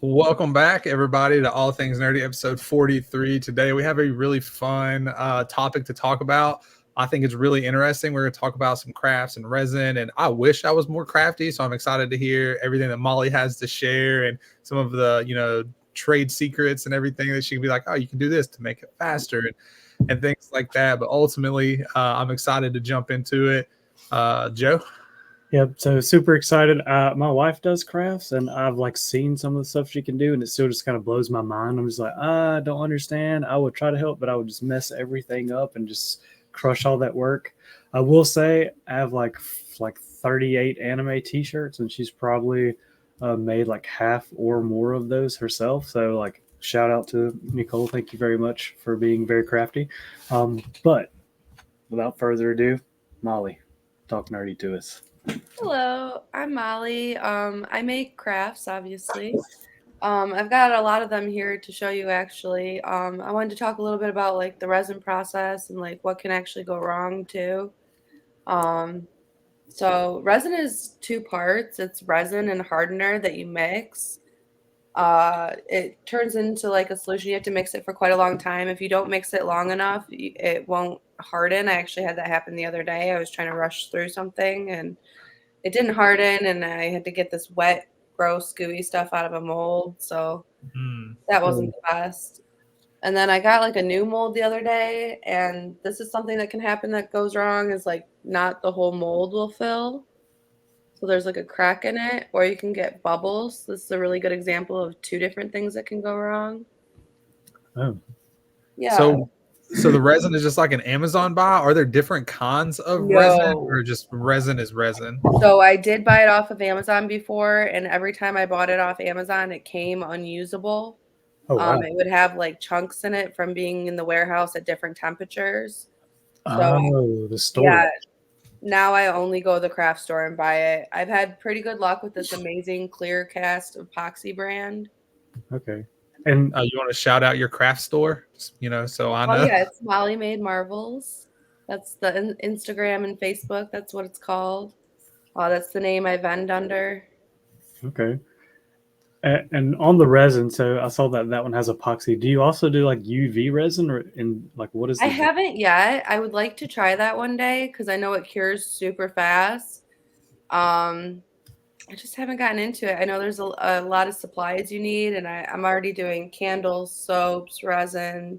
Welcome back, everybody, to All Things Nerdy, episode 43. Today, we have a really fun topic to talk about. I think it's really interesting. We're going to talk about some crafts and resin, and I wish I was more crafty, so I'm excited to hear everything that Molly has to share and some of the, trade secrets and everything that she can be like, oh, you can do this to make it faster and things like that. But ultimately, I'm excited to jump into it. Joe? Yep. So super excited. My wife does crafts, and I've seen some of the stuff she can do, and it still just kind of blows my mind. I'm just like, I don't understand. I would try to help, but I would just mess everything up and just crush all that work. I will say I have like 38 anime T-shirts, and she's probably made like half or more of those herself. So shout out to Nicole. Thank you very much for being very crafty. But without further ado, Molly, talk nerdy to us. Hello, I'm Molly. I make crafts, obviously. I've got a lot of them here to show you actually. I wanted to talk a little bit about like the resin process and like what can actually go wrong too. So resin is two parts. It's resin and hardener that you mix. It turns into like a solution. You have to mix it for quite a long time. If you don't mix it long enough, it won't harden. I actually had that happen the other day. I was trying to rush through something and it didn't harden, and I had to get this wet, gross, gooey stuff out of a mold. So that wasn't the best. And then I got like a new mold the other day, and this is something that can happen that goes wrong is like not the whole mold will fill. So there's like a crack in it, or you can get bubbles. This is a really good example of two different things that can go wrong. Oh. Yeah. So the resin is just like an Amazon buy? Are there different kinds of resin, or just resin is resin? So I did buy it off of Amazon before, and every time I bought it off Amazon, it came unusable. Oh, wow. It would have like chunks in it from being in the warehouse at different temperatures. So, the storage. Yeah, now I only go to the craft store and buy it. I've had pretty good luck with this amazing clear cast epoxy brand. Okay. And you want to shout out your craft store, so I know. Oh yeah, it's Molly Made Marvels. That's the Instagram and Facebook. That's what it's called. That's the name I vend under. Okay. And on the resin, so I saw that one has epoxy. Do you also do like UV resin, or what is? I haven't yet. I would like to try that one day because I know it cures super fast. I just haven't gotten into it. I know there's a lot of supplies you need, and I'm already doing candles, soaps, resin.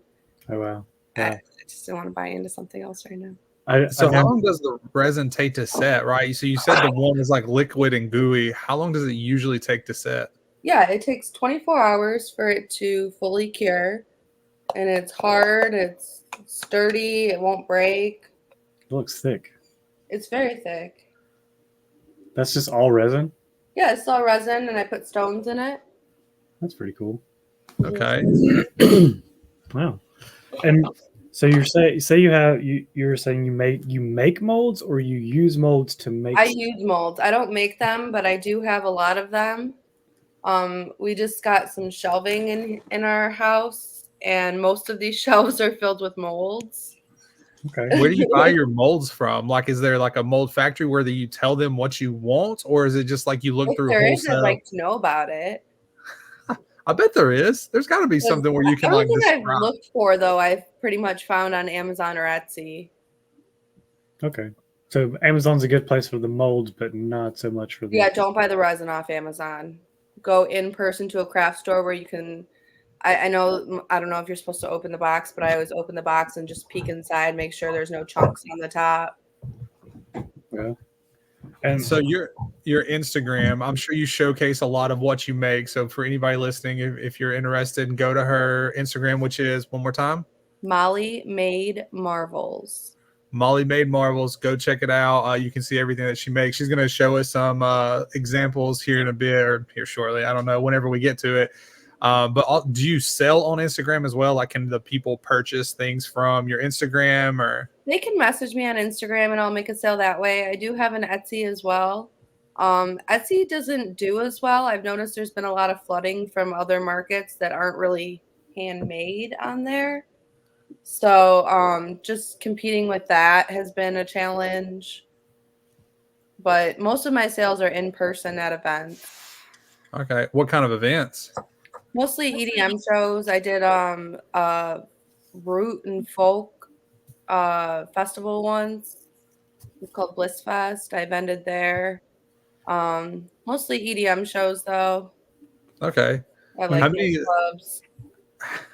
Oh, wow. I just don't want to buy into something else right now. How long does the resin take to set, right? So you said the one is like liquid and gooey. How long does it usually take to set? Yeah, it takes 24 hours for it to fully cure, and it's hard, it's sturdy, it won't break. It looks thick. It's very thick. That's just all resin? Yeah, it's all resin, and I put stones in it. That's pretty cool. Okay. Wow. And so you're saying you make molds, or you use molds to make? I use molds. I don't make them, but I do have a lot of them. We just got some shelving in our house, and most of these shelves are filled with molds. Okay. Where do you buy your molds from? Like, is there like a mold factory where you tell them what you want, or is it just like you look through wholesale? I'd like to know about it. I bet there is. There's got to be something where you can like describe. I've looked for, though, I've pretty much found on Amazon or Etsy. Okay. So Amazon's a good place for the molds, but not so much for the... Yeah, don't buy the resin off Amazon. Go in person to a craft store where you can... I don't know if you're supposed to open the box, but I always open the box and just peek inside, make sure there's no chunks on the top. Yeah. And so your Instagram, I'm sure you showcase a lot of what you make. So for anybody listening, if you're interested, go to her Instagram, which is, one more time, Molly Made Marvels. Molly Made Marvels. Go check it out. You can see everything that she makes. She's going to show us some examples here in a bit, or here shortly. I don't know, whenever we get to it. But do you sell on Instagram as well? Like, can the people purchase things from your Instagram, or? They can message me on Instagram and I'll make a sale that way. I do have an Etsy as well. Etsy doesn't do as well. I've noticed there's been a lot of flooding from other markets that aren't really handmade on there. So just competing with that has been a challenge. But most of my sales are in person at events. Okay. What kind of events? Mostly EDM shows. I did root and folk festival once. It's called Bliss Fest. I vended there. Mostly EDM shows though. Okay. I Like, How like many clubs.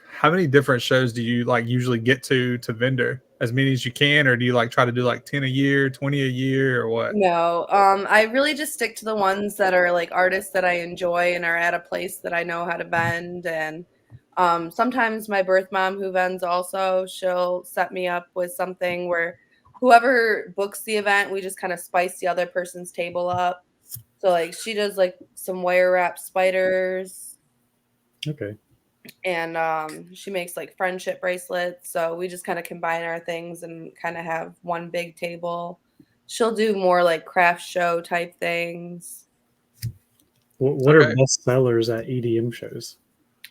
how many different shows do you like usually get to vendor? As many as you can, or do you like try to do like 10 a year, 20 a year, or what? No, I really just stick to the ones that are like artists that I enjoy and are at a place that I know how to vend. And sometimes my birth mom, who vends also, she'll set me up with something where whoever books the event, we just kind of spice the other person's table up. So like she does like some wire wrap spiders, okay. and she makes like friendship bracelets. So we just kind of combine our things and kind of have one big table. She'll do more like craft show type things. What are Okay. best sellers at EDM shows?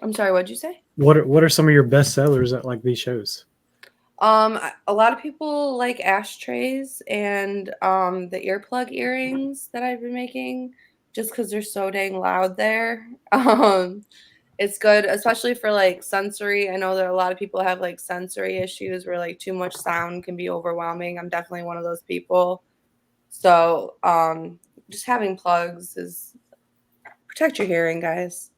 I'm sorry, what'd you say? What are some of your best sellers at like these shows? A lot of people like ashtrays and the earplug earrings that I've been making just because they're so dang loud there. It's good, especially for like sensory. I know that a lot of people have like sensory issues where like too much sound can be overwhelming. I'm definitely one of those people. So just having plugs is protect your hearing, guys.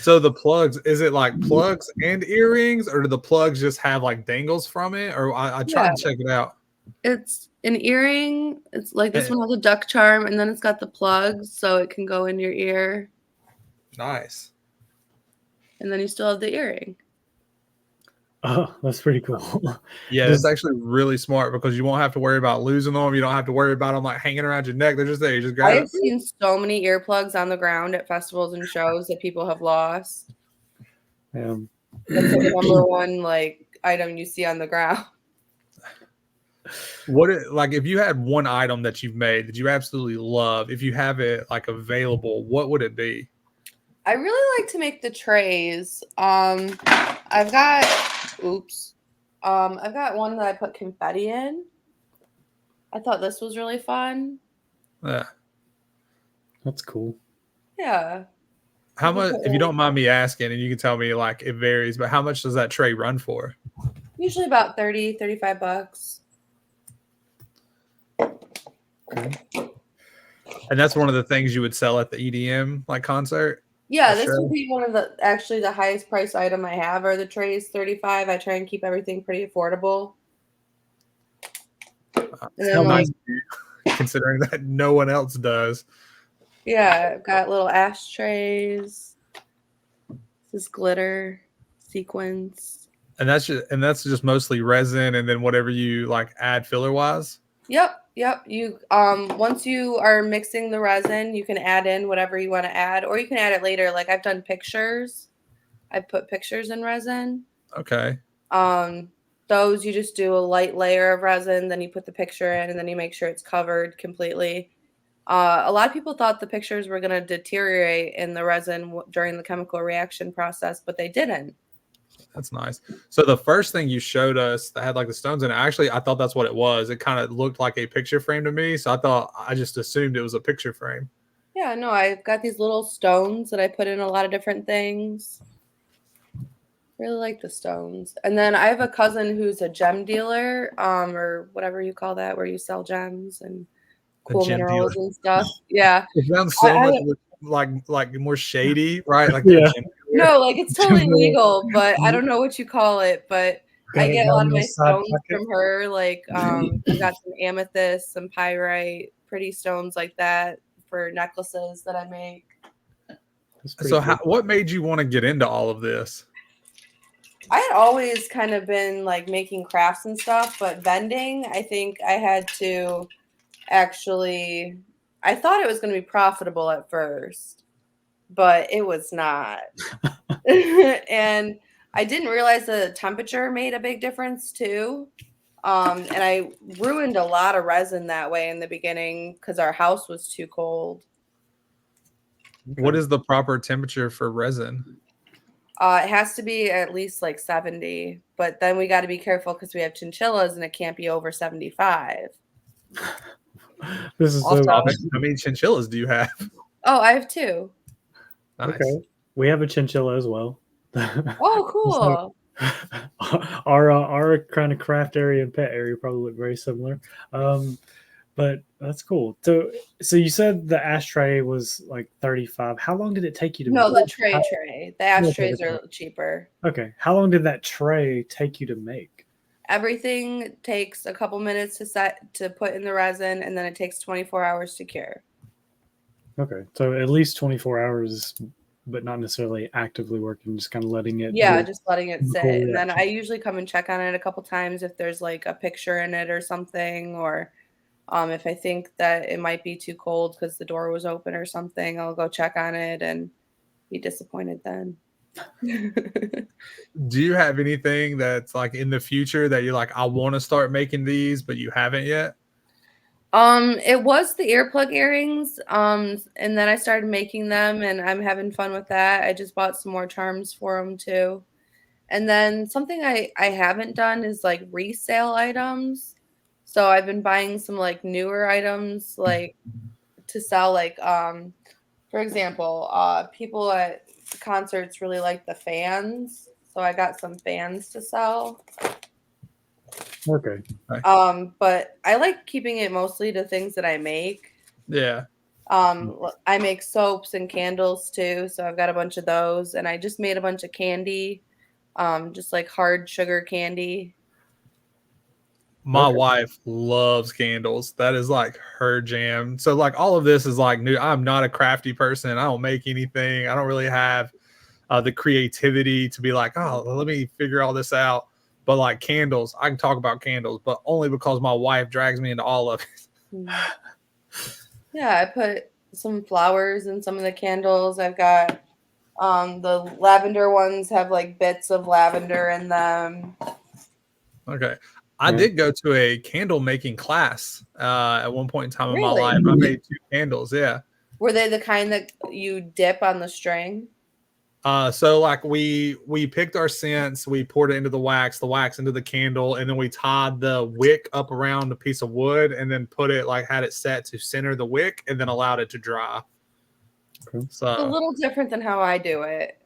So the plugs, is it like plugs and earrings, or do the plugs just have like dangles from it? Or I Yeah, tried to check it out. it's an earring. It's like this Eh, one has a duck charm, and then it's got the plugs so it can go in your ear, nice. and then you still have the earring. Oh, that's pretty cool. Yeah, that's Does actually really smart because you won't have to worry about losing them. You don't have to worry about them like hanging around your neck. They're just there. You just I grab have it. seen so many earplugs on the ground at festivals and shows that people have lost. um, That's like the number one like item you see on the ground. Like if you had one item that you've made that you absolutely love, if you have it like available, what would it be? I really like to make the trays. I've got oops. I've got one that I put confetti in. I thought this was really fun. Yeah. that's cool. Yeah. How You can much, put if you really don't mind me asking, and you can tell me like it varies, but how much does that tray run for? usually about 30, 35 bucks. Okay. And that's one of the things you would sell at the EDM like concert Yeah, or this would show. be one of the actually the highest price item I have are the trays, 35. I try and keep everything pretty affordable. And How then many? like Nice of you, considering that no one else does. yeah, I've got little ashtrays. This is glitter sequins. And that's just mostly resin and then whatever you like add filler wise. Yep. You once you are mixing the resin, you can add in whatever you want to add, or you can add it later. Like I've done pictures. I put pictures in resin. Okay. Um, those you just do a light layer of resin, then you put the picture in, and then you make sure it's covered completely. A lot of people thought the pictures were going to deteriorate in the resin during the chemical reaction process, but they didn't. That's nice. So the first thing you showed us that had like the stones in it, actually, I thought that's what it was. It kind of looked like a picture frame to me. So I just assumed it was a picture frame. Yeah, no, I've got these little stones that I put in a lot of different things. Really like the stones. And then I have a cousin who's a gem dealer, or whatever you call that, where you sell gems and A cool gem dealer. minerals and stuff. Yeah. It sounds I, so much I like more shady, right? Like they're a Yeah. gem dealer. no, like it's totally legal, but I don't know what you call it. But I Got it get a down lot of in the my side stones pocket. from her. Like I got some amethyst, some pyrite, pretty stones like that for necklaces that I make. That's pretty So cool. what made you want to get into all of this? I had always kind of been like making crafts and stuff, but vending, I think I had to actually, I thought it was going to be profitable at first, but it was not. And I didn't realize the temperature made a big difference too. And I ruined a lot of resin that way in the beginning because our house was too cold. What is the proper temperature for resin? It has to be at least like 70, but then we got to be careful because we have chinchillas and it can't be over 75. This is so Also, How many chinchillas do you have? oh, I have two. Nice. okay. We have a chinchilla as well. Oh, So cool. our kind of craft area and pet area probably look very similar. But that's cool. So you said the ashtray was like 35. How long did it take you to No, make? the tray. The Okay, ashtrays are cheaper. okay. How long did that tray take you to make? Everything takes a couple minutes to put in the resin, and then it takes 24 hours to cure. Okay, so at least 24 hours, but not necessarily actively working, just kind of letting it do Yeah, a just letting it chemical sit. And then I reaction. usually come and check on it a couple times if there's like a picture in it or something, or if I think that it might be too cold because the door was open or something, I'll go check on it and be disappointed then. Do you have anything that's like in the future that you're like, I want to start making these, but you haven't yet? It was the earplug earrings, and then I started making them, and I'm having fun with that. I just bought some more charms for them too. And then something I haven't done is like resale items. So I've been buying some like newer items like to sell like for example, people at concerts really like the fans. So I got some fans to sell. Okay. But I like keeping it mostly to things that I make. Yeah. I make soaps and candles too, so I've got a bunch of those, and I just made a bunch of candy, just like hard sugar candy. My Okay. wife loves candles. That is like her jam. So like all of this is like new. I'm not a crafty person. I don't make anything. I don't really have the creativity to be like, oh, let me figure all this out. But like candles, I can talk about candles, but only because my wife drags me into all of it. Mm. Yeah, I put some flowers in some of the candles. I've got the lavender ones have like bits of lavender in them. Okay. I Yeah. did go to a candle making class at one point in time in my life. Really? I made 2 candles. Yeah. Were they the kind that you dip on the string? So like we picked our scents, we poured it into the wax into the candle, and then we tied the wick up around a piece of wood, and then put it like had it set to center the wick, and then allowed it to dry. Okay. It's a So little different than how I do it.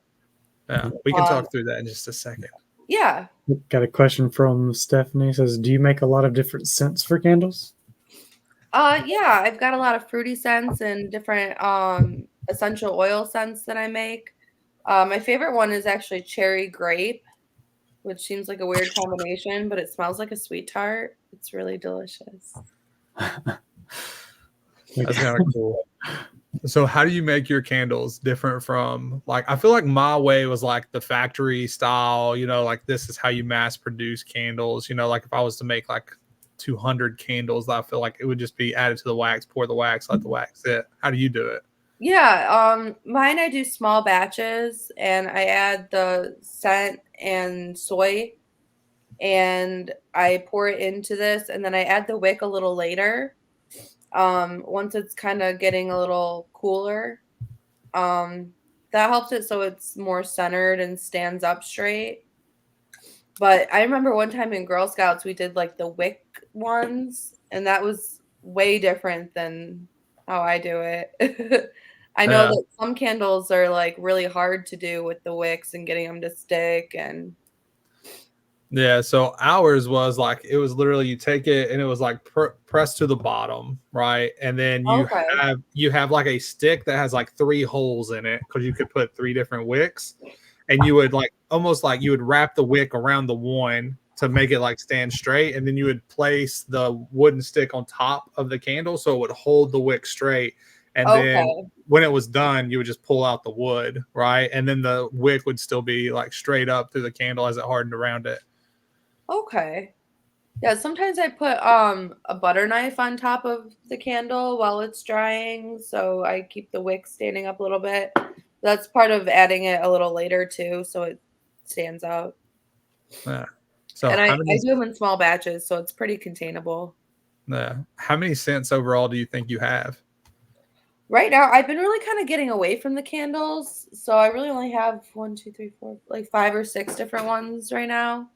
yeah, we can Um, talk through that in just a second. yeah. Got a question from Stephanie. It says, do you make a lot of different scents for candles? Yeah, I've got a lot of fruity scents and different essential oil scents that I make. My favorite one is actually cherry grape, which seems like a weird combination, but it smells like a sweet tart. It's really delicious. That's kind of cool. So how do you make your candles different from like I feel like my way was like the factory style, like this is how you mass produce candles, like if I was to make like 200 candles, I feel like it would just be added to the wax, pour the wax, let the wax sit. How do you do it? Yeah, mine I do small batches and I add the scent and soy and I pour it into this and then I add the wick a little later. Once it's kind of getting a little cooler. That helps it so it's more centered and stands up straight. But I remember one time in Girl Scouts we did like the wick ones, and that was way different than how I do it. I know Yeah. that some candles are like really hard to do with the wicks and getting them to stick and Yeah, so ours was like it was literally you take it and it was like pressed to the bottom, right? And then okay. you have like a stick that has like 3 holes in it because you could put 3 different wicks, and you would like almost like you would wrap the wick around the one to make it like stand straight, and then you would place the wooden stick on top of the candle so it would hold the wick straight, and then Okay. when it was done, you would just pull out the wood, right? And then the wick would still be like straight up through the candle as it hardened around it. Okay. Yeah, sometimes I put a butter knife on top of the candle while it's drying, so I keep the wick standing up a little bit. That's part of adding it a little later too, so it stands out. Yeah. So And how I many do them in small batches, so it's pretty containable. how many cents overall do you think you have? Right now, I've been really kind of getting away from the candles, so I really only have one, two, three, four, like 5 or 6 different ones right now.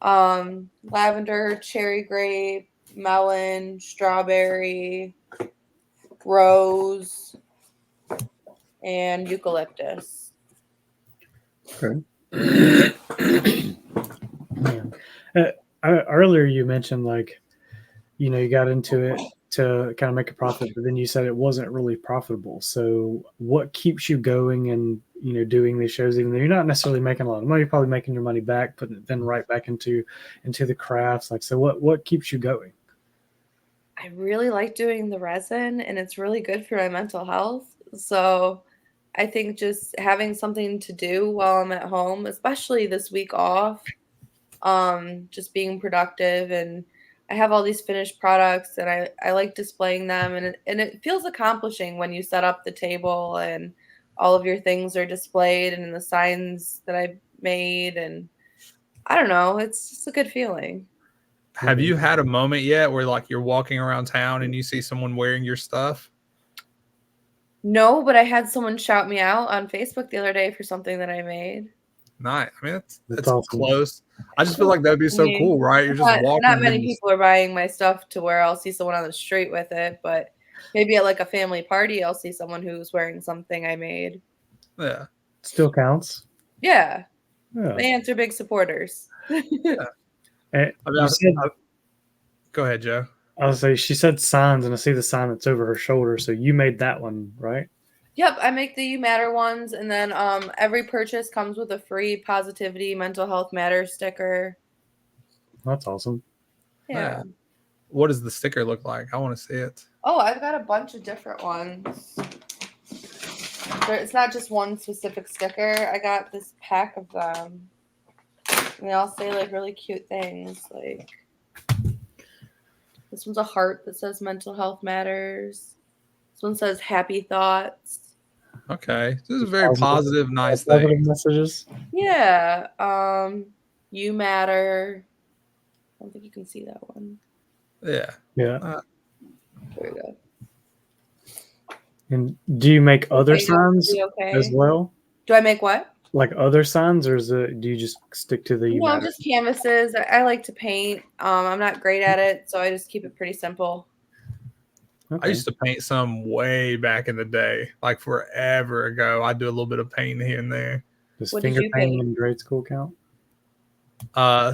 Lavender, cherry grape, melon, strawberry, rose, and eucalyptus. Okay. Man. Earlier you mentioned like, you got into it to kind of make a profit, but then you said it wasn't really profitable. So what keeps you going and, doing these shows, even though you're not necessarily making a lot of money, you're probably making your money back, putting it then right back into the crafts. Like, so what keeps you going? I really like doing the resin and it's really good for my mental health. So I think just having something to do while I'm at home, especially this week off, just being productive, and I have all these finished products and I like displaying them, and it feels accomplishing when you set up the table and all of your things are displayed and the signs that I made, and I don't know, it's just a good feeling. Have you had a moment yet where like you're walking around town and you see someone wearing your stuff? No, but I had someone shout me out on Facebook the other day for something that I made. Nice. I mean, That's that's awesome. close. I just feel like that'd be I so mean, cool, right? You're just not walking many in. people are buying my stuff to where I'll see someone on the street with it, but maybe at like a family party, I'll see someone who's wearing something I made. Yeah. Still counts. Yeah, Yeah. my aunts are big supporters. And I mean, you said, go ahead, Joe. I was say she said signs, and I see the sign that's over her shoulder. So you made that one, right? Yep, I make the You Matter ones, and then every purchase comes with a free positivity mental health matters sticker. That's awesome. Yeah. What does the sticker look like? I want to see it. Oh, I've got a bunch of different ones. It's not just one specific sticker. I got this pack of them. And they all say like really cute things. Like this one's a heart that says mental health matters. This one says happy thoughts. Okay. This is very positive, nice Positive thing. messages. Yeah. You matter. I don't think you can see that one. Yeah. Yeah. There we go. And do you make other signs Okay. as well? Do I make what? Like other signs, or do you just stick to the You No, Matter? just canvases. I like to paint. I'm not great at it, so I just keep it pretty simple. I used to paint some way back in the day, like forever ago. I do a little bit of painting here and there. Does What did finger you painting paint? in grade school count?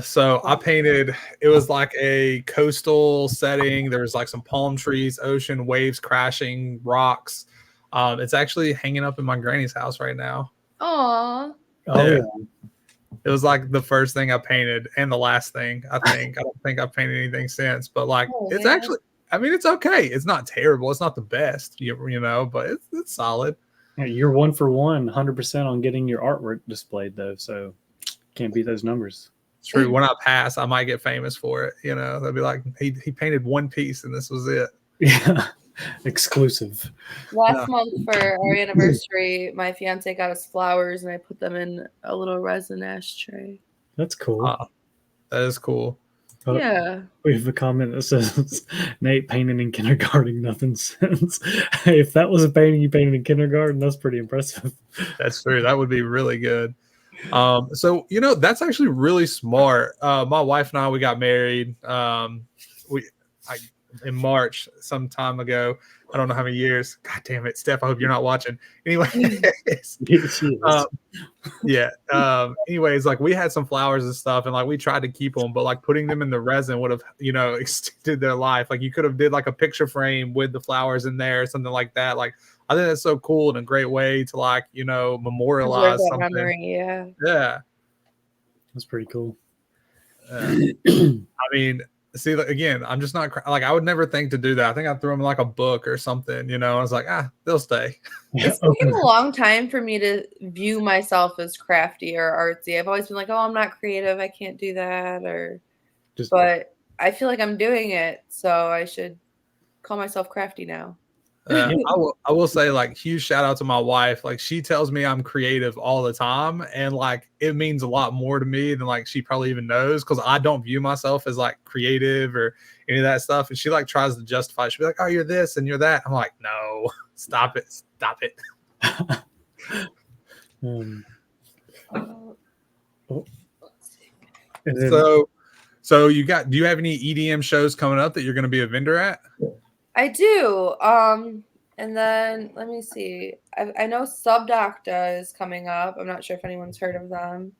So I painted, it was like a coastal setting. There was like some palm trees, ocean, waves crashing, rocks. It's actually hanging up in my granny's house right now. Aw. Oh yeah. It was like the first thing I painted and the last thing, I think. I don't think I've painted anything since, but like it's man. actually, I mean, it's okay. It's not terrible. It's not the best, you know, but it's solid. Yeah, you're 1 for 1, 100% on getting your artwork displayed though, so can't beat those numbers. True. When I pass, I might get famous for it. You know, they'll be like, he painted one piece and this was it. Yeah. Exclusive. Last month for our anniversary, my fiance got us flowers and I put them in a little resin ashtray. That's cool. That is cool. Yeah. We have a comment that says Nate painted in kindergarten, nothing since. Hey, if that was a painting you painted in kindergarten, that's pretty impressive. That's true. That would be really good. So you know, that's actually really smart. My wife and I, we got married. In March some time ago. I don't know how many years. God damn it, Steph. I hope you're not watching. Anyway, yeah. Anyways, like we had some flowers and stuff, and like we tried to keep them, but like putting them in the resin would have, you know, extended their life. Like you could have did like a picture frame with the flowers in there, or something like that. Like I think that's so cool and a great way to like, you know, memorialize something. Memory, yeah. Yeah. That's pretty cool. I mean, see, like, again, I'm just not like I would never think to do that. I think I'd throw them in like a book or something, you know. I was like, they'll stay. It's taken a long time for me to view myself as crafty or artsy. I've always been like, oh, I'm not creative. I can't do that. But I feel like I'm doing it. So I should call myself crafty now. I will say, like, huge shout out to my wife. Like, she tells me I'm creative all the time, and like it means a lot more to me than like she probably even knows, because I don't view myself as like creative or any of that stuff. And she like tries to justify it. She'll be like, oh, you're this and you're that. I'm like, no, stop it. So do you have any EDM shows coming up that you're going to be a vendor at? I do. And then let me see. I know Subdocta is coming up. I'm not sure if anyone's heard of them.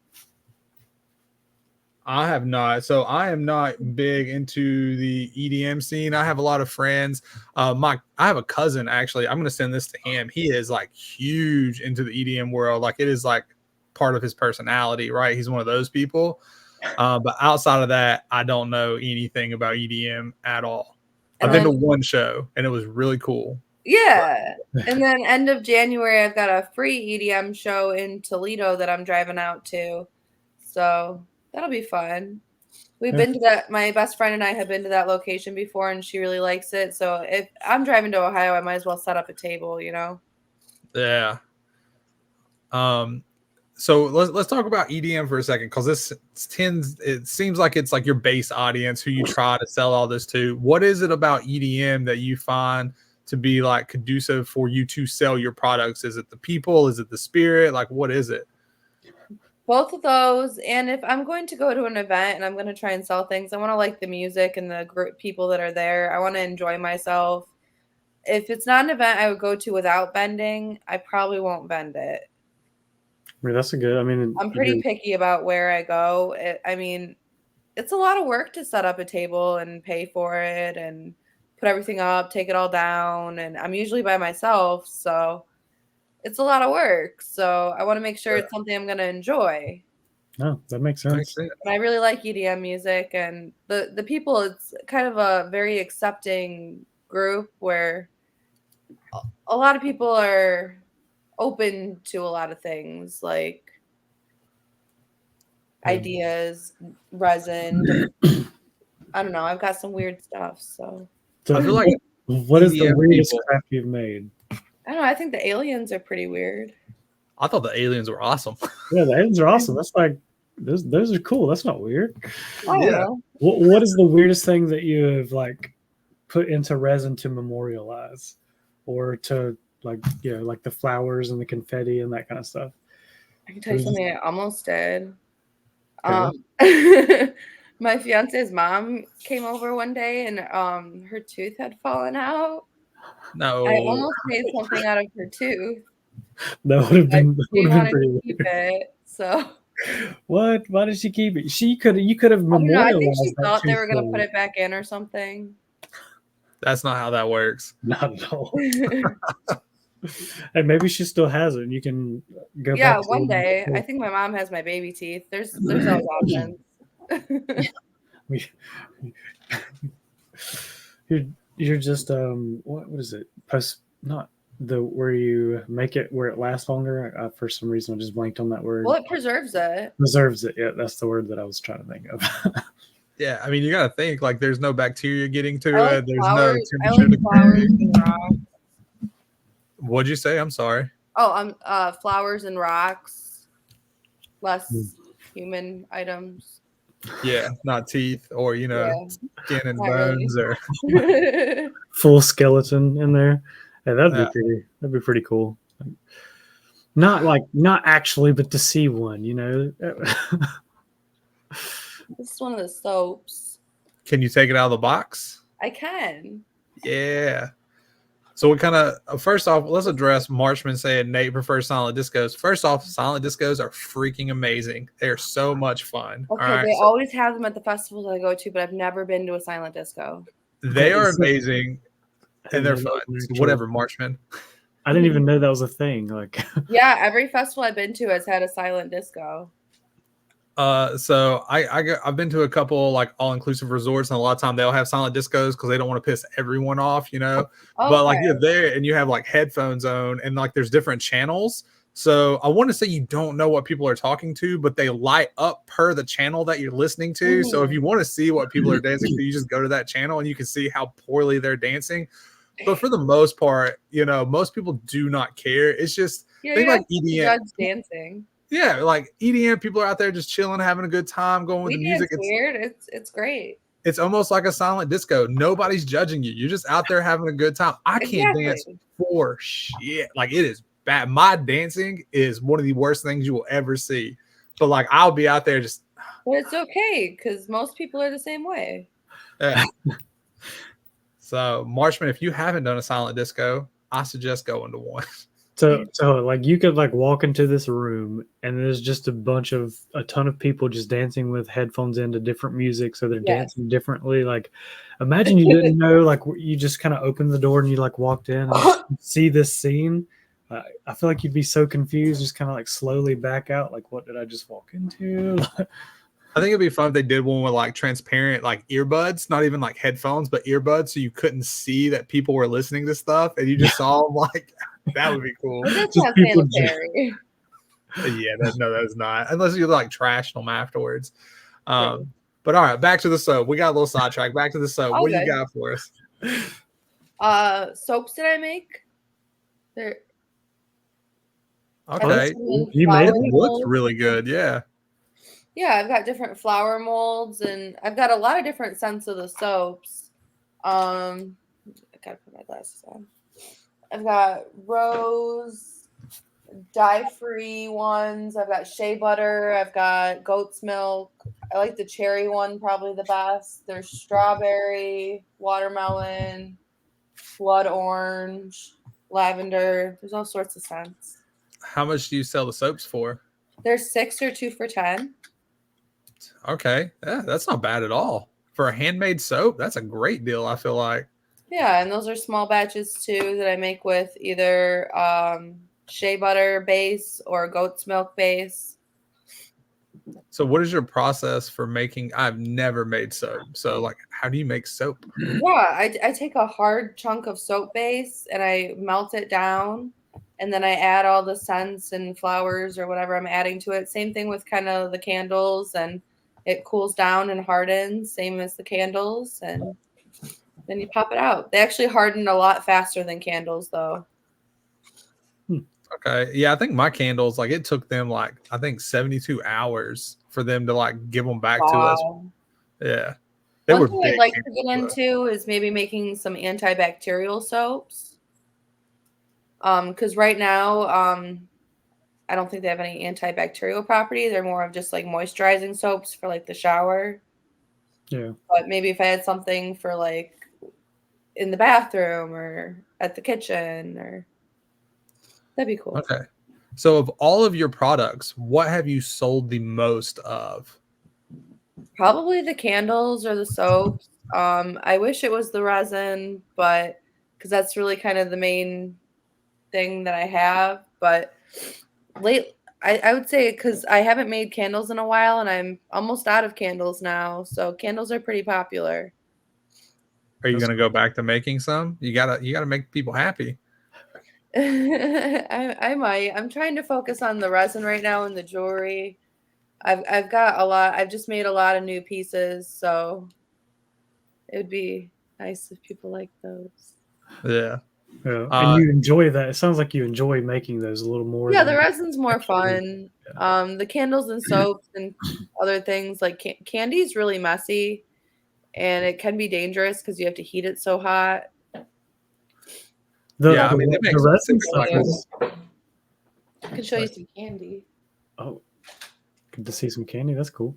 I have not. So I am not big into the EDM scene. I have a lot of friends. I have a cousin actually. I'm gonna send this to him. He is like huge into the EDM world. Like it is like part of his personality, right? He's one of those people. But outside of that, I don't know anything about EDM at all. I've been to one show and it was really cool. Yeah. And then end of January, I've got a free EDM show in Toledo that I'm driving out to. So that'll be fun. We've been to that. My best friend and I have been to that location before, and she really likes it. So if I'm driving to Ohio, I might as well set up a table, you know? Yeah. So let's talk about EDM for a second, because it seems like it's like your base audience who you try to sell all this to. What is it about EDM that you find to be like conducive for you to sell your products? Is it the people? Is it the spirit? Like, what is it? Both of those. And if I'm going to go to an event and I'm going to try and sell things, I want to like the music and the group people that are there. I want to enjoy myself. If it's not an event I would go to without vending, I probably won't vend it. I mean, that's a good. I mean, I'm pretty picky about where I go. It's a lot of work to set up a table and pay for it and put everything up, take it all down. And I'm usually by myself, so it's a lot of work. So I want to make sure it's something I'm going to enjoy. No, that makes sense. And I really like EDM music, and the people, it's kind of a very accepting group where a lot of people are open to a lot of things, like ideas, resin. I don't know. I've got some weird stuff. So I feel like what is the weirdest craft you've made? I don't know. I think the aliens are pretty weird. I thought the aliens were awesome. Yeah, the aliens are awesome. That's like those are cool. That's not weird. Yeah. What is the weirdest thing that you have like put into resin to memorialize, or to like like the flowers and the confetti and that kind of stuff? I can tell you something I almost did. My fiance's mom came over one day and her tooth had fallen out. No, I almost made something out of her tooth. That would have been. She wanted to keep it, so. What? Why did she keep it? You could have memorialized. I think she thought they were going to put it back in or something. That's not how that works. Not at all. And maybe she still has it. And you can go. Yeah, one day. I think my mom has my baby teeth. There's always options. You're just what is it? Not the where you make it where it lasts longer. For some reason, I just blanked on that word. Well, it preserves it. Preserves it. Yeah, that's the word that I was trying to think of. Yeah, I mean, you got to think like there's no bacteria getting to like it. There's flowers. no temperature to flowers and rocks. What'd you say? I'm sorry. Oh, flowers and rocks. Less human items. Yeah, not teeth or skin and bones or full skeleton in there. Yeah, that'd be pretty cool. Not actually, but to see one, This is one of the soaps. Can you take it out of the box? I can. Yeah. So what kind of first off, let's address Marchman saying Nate prefers silent discos. First off, silent discos are freaking amazing. They are so much fun. Okay, they always have them at the festivals I go to, but I've never been to a silent disco. They are amazing and they're fun. Whatever, Marchman. I didn't even know that was a thing. Like, yeah, every festival I've been to has had a silent disco. So I've been to a couple like all-inclusive resorts, and a lot of time they'll have silent discos because they don't want to piss everyone off, Okay. But like you're there and you have like headphones on, and like there's different channels. So I want to say you don't know what people are talking to, but they light up per the channel that you're listening to. So if you want to see what people are dancing to, you just go to that channel and you can see how poorly they're dancing. But for the most part, most people do not care. It's just think like EDM dancing. Yeah, like EDM, people are out there just chilling, having a good time, going with the music. It's weird. It's great. It's almost like a silent disco. Nobody's judging you. You're just out there having a good time. I can't dance for shit. Like it is bad. My dancing is one of the worst things you will ever see. But like I'll be out there just. But it's okay because most people are the same way. Yeah. So Marchman, if you haven't done a silent disco, I suggest going to one. So like you could like walk into this room and there's just a ton of people just dancing with headphones into different music, so they're Yes. dancing differently. Like, imagine you didn't know, like you just kind of opened the door and you like walked in and you see this scene. I feel like you'd be so confused, just kind of like slowly back out. Like, what did I just walk into? I think it'd be fun if they did one with like transparent like earbuds, not even like headphones, but earbuds, so you couldn't see that people were listening to stuff, and you just saw them. Like that would be cool. But that's Just not people sanitary. Yeah, that's not unless you like trash them afterwards. But all right, back to the soap. We got a little sidetrack. Back to the soap. What do you got for us? Soaps that I make. They're Okay, You made it. it looks really good. Yeah. Yeah, I've got different flower molds, and I've got a lot of different scents of the soaps. I gotta put my glasses on. I've got rose, dye-free ones. I've got shea butter. I've got goat's milk. I like the cherry one probably the best. There's strawberry, watermelon, blood orange, lavender. There's all sorts of scents. How much do you sell the soaps for? There's 6 or 2 for 10. Okay, yeah, that's not bad at all for a handmade soap. That's a great deal. I feel like. Yeah, and those are small batches too that I make with either shea butter base or goat's milk base. So, what is your process for making? I've never made soap. So, like, how do you make soap? Yeah, I take a hard chunk of soap base and I melt it down, and then I add all the scents and flowers or whatever I'm adding to it. Same thing with kind of the candles, and it cools down and hardens, same as the candles, and then you pop it out. They actually harden a lot faster than candles, though. Okay. Yeah, I think my candles, like, it took them like I think 72 hours for them to like give them back to us. Yeah. They One were thing big I'd like to candles, get into is maybe making some antibacterial soaps. Because right now, I don't think they have any antibacterial property. They're more of just like moisturizing soaps for like the shower. Yeah. But maybe if I had something for like in the bathroom or at the kitchen, or that'd be cool. Okay. So of all of your products, what have you sold the most of? Probably the candles or the soaps. I wish it was the resin, but because that's really kind of the main thing that I have. But I would say because I haven't made candles in a while and I'm almost out of candles now. So candles are pretty popular. Are you gonna go back to making some? You gotta make people happy. I might. I'm trying to focus on the resin right now and the jewelry. I've got a lot. I've just made a lot of new pieces, so it would be nice if people like those. Yeah. And you enjoy that. It sounds like you enjoy making those a little more. Yeah, the resin's more fun. The candles and soaps and other things like candy is really messy, and it can be dangerous because you have to heat it so hot. The resin stuff. I can show you some candy. Oh, good to see some candy. That's cool.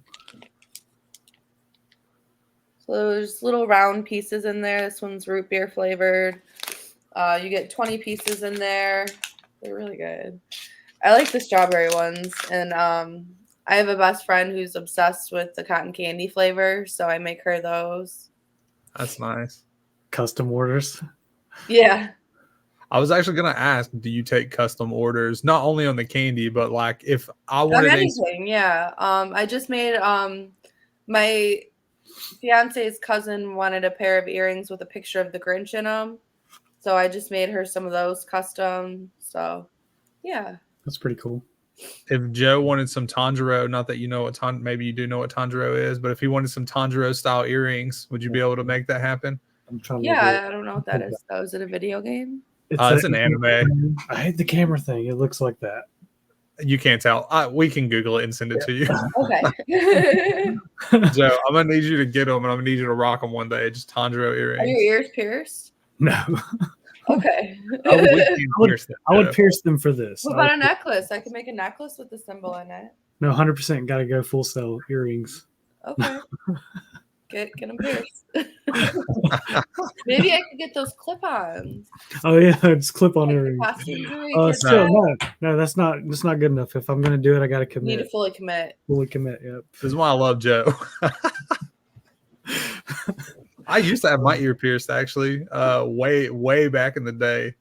So there's little round pieces in there. This one's root beer flavored. You get 20 pieces in there. They're really good. I like the strawberry ones. And I have a best friend who's obsessed with the cotton candy flavor, so I make her those. That's nice. Custom orders. Yeah. I was actually gonna ask, do you take custom orders not only on the candy, but like if I wanted anything? Yeah. I just made my fiance's cousin wanted a pair of earrings with a picture of the Grinch in them, so I just made her some of those custom. So, yeah, that's pretty cool. If Joe wanted some Tanjiro, not that you know what maybe you do know what Tanjiro is, but if he wanted some Tanjiro style earrings, would you be able to make that happen? I'm trying. Yeah, I don't know what that is. Though, is it a video game? It's an anime. I hate the camera thing. It looks like that. You can't tell. We can Google it and send it to you. Okay. Joe, I'm gonna need you to get them, and I'm gonna need you to rock them one day. Just Tanjiro earrings. Are your ears pierced? No. Okay. I would pierce them for this. What about a necklace? I could make a necklace with the symbol in it. No, 100% got to go full sell earrings. Okay. Get them pierced. Maybe I could get those clip-ons. Oh yeah, just clip on Like the everything. costume jewelry. Still no, that's not good enough. If I'm gonna do it, I gotta You need to commit. fully commit. Fully commit. Yep. This is why I love Joe. I used to have my ear pierced actually, way back in the day.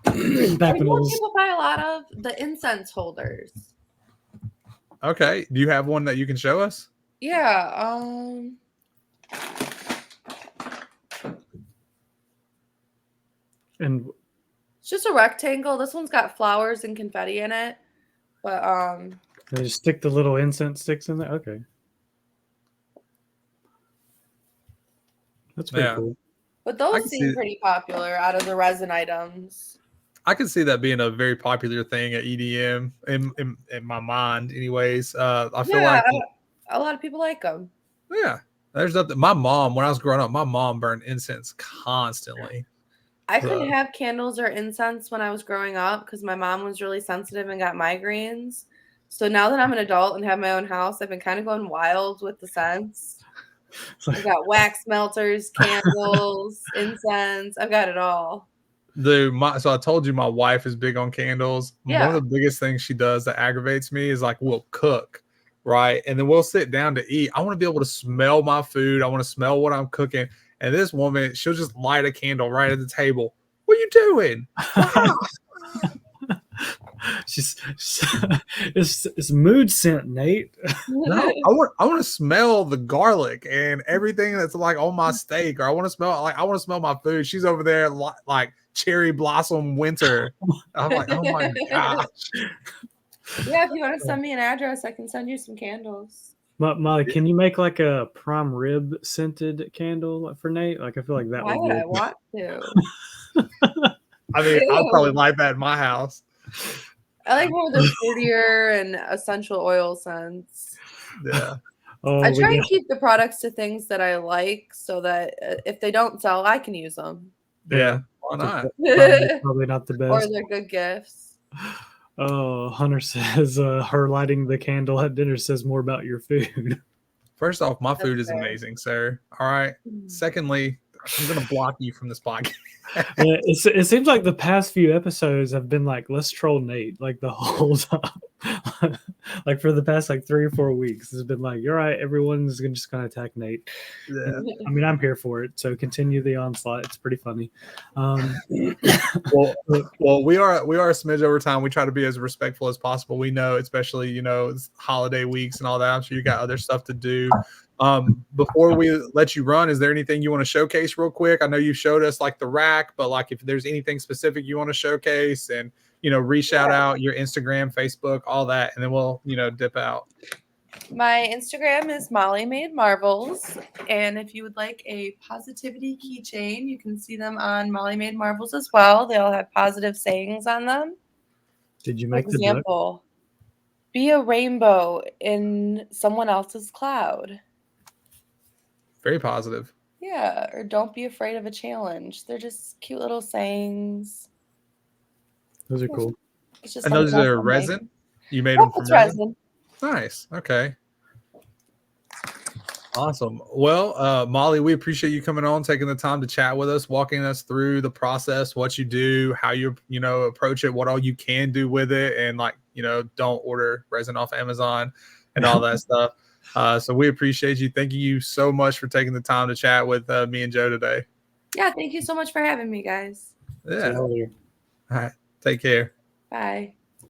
Back when it was. People buy a lot of the incense holders. Okay, do you have one that you can show us? Yeah. And It's just a rectangle. This one's got flowers and confetti in it. But they just stick the little incense sticks in there. Okay. That's pretty cool. But those seem pretty popular out of the resin items. I can see that being a very popular thing at EDM in my mind, anyways. I feel like a lot of people like them. Yeah, there's nothing. My mom, when I was growing up, my mom burned incense constantly. I couldn't have candles or incense when I was growing up because my mom was really sensitive and got migraines. So now that I'm an adult and have my own house, I've been kind of going wild with the scents. I've got wax melters, candles, incense. I've got it all. So I told you my wife is big on candles. Yeah. One of the biggest things she does that aggravates me is like we'll cook, right? And then we'll sit down to eat. I want to be able to smell my food. I want to smell what I'm cooking. And this woman, she'll just light a candle right at the table. What are you doing? It's mood scent, Nate. No, I want to smell the garlic and everything that's like on my steak, or I want to smell my food. She's over there like cherry blossom winter. I'm like, oh my gosh. Yeah, if you want to send me an address, I can send you some candles. Molly, can you make like a prime rib scented candle for Nate? Like I feel like that. Why would I want to? I mean, I'll probably light that in my house. I like more of the fruitier and essential oil scents. Yeah. I try and keep the products to things that I like so that if they don't sell, I can use them. Yeah. Why not? Probably not the best. Or they're good gifts. Oh, Hunter says her lighting the candle at dinner says more about your food. First off, my food is amazing, sir. All right. Secondly, I'm going to block you from this podcast. It seems like the past few episodes have been like, let's troll Nate, like the whole time. Like for the past like 3 or 4 weeks, it's been like, you're right, everyone's just going to attack Nate. Yeah. I mean, I'm here for it, so continue the onslaught. It's pretty funny. Well, we are a smidge over time. We try to be as respectful as possible. We know, especially it's holiday weeks and all that. I'm sure you got other stuff to do. Before we let you run, is there anything you want to showcase real quick? I know you showed us like the rack, but like if there's anything specific you want to showcase and re-shout out your Instagram, Facebook, all that, and then we'll dip out. My Instagram is Molly Made Marvels, and if you would like a positivity keychain, you can see them on Molly Made Marvels as well. They all have positive sayings on them. Did you make the example? Be a rainbow in someone else's cloud. Very positive. Yeah, or don't be afraid of a challenge. They're just cute little sayings. Those are cool. And those are resin? You made them from resin? Nice. Okay. Awesome. Well, Molly, we appreciate you coming on, taking the time to chat with us, walking us through the process, what you do, how you approach it, what all you can do with it, and don't order resin off Amazon and all that stuff. So we appreciate you. Thank you so much for taking the time to chat with me and Joe today. Yeah, thank you so much for having me, guys. Yeah. All right. Take care. Bye.